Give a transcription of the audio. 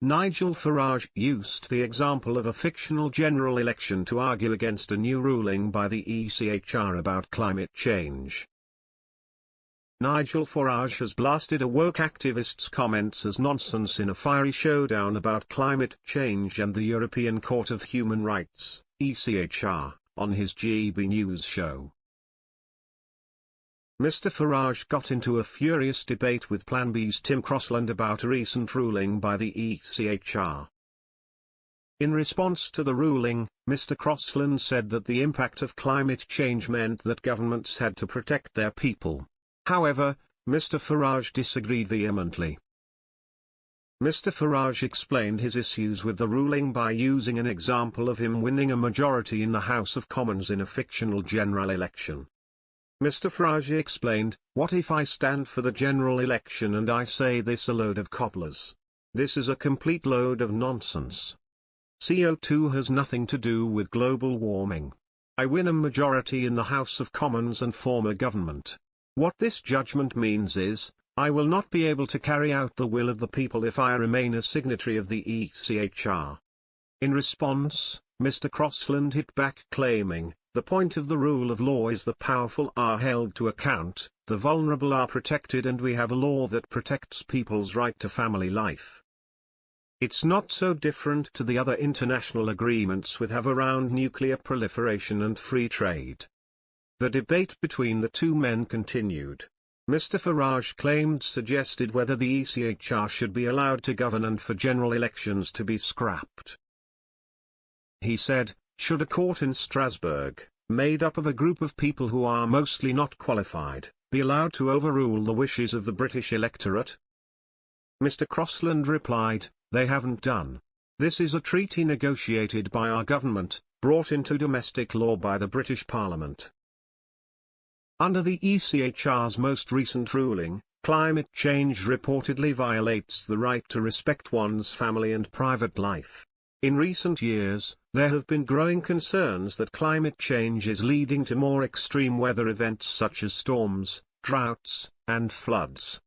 Nigel Farage used the example of a fictional general election to argue against a new ruling by the ECHR about climate change. Nigel Farage has blasted a woke activist's comments as nonsense in a fiery showdown about climate change and the European Court of Human Rights, ECHR, on his GB News show. Mr. Farage got into a furious debate with Plan B's Tim Crosland about a recent ruling by the ECHR. In response to the ruling, Mr. Crosland said that the impact of climate change meant that governments had to protect their people. However, Mr. Farage disagreed vehemently. Mr. Farage explained his issues with the ruling by using an example of him winning a majority in the House of Commons in a fictional general election. Mr. Farage explained, "What if I stand for the general election and I say this a load of cobblers? This is a complete load of nonsense. CO2 has nothing to do with global warming. I win a majority in the House of Commons and form a government. What this judgment means is, I will not be able to carry out the will of the people if I remain a signatory of the ECHR." In response, Mr. Crosland hit back claiming, "The point of the rule of law is the powerful are held to account, the vulnerable are protected, and we have a law that protects people's right to family life. It's not so different to the other international agreements we have around nuclear proliferation and free trade." The debate between the two men continued. Mr. Farage suggested whether the ECHR should be allowed to govern and for general elections to be scrapped. He said, "Should a court in Strasbourg, made up of a group of people who are mostly not qualified, be allowed to overrule the wishes of the British electorate?" Mr. Crosland replied, "They haven't done. This is a treaty negotiated by our government, brought into domestic law by the British Parliament." Under the ECHR's most recent ruling, climate change reportedly violates the right to respect one's family and private life. In recent years, there have been growing concerns that climate change is leading to more extreme weather events such as storms, droughts, and floods.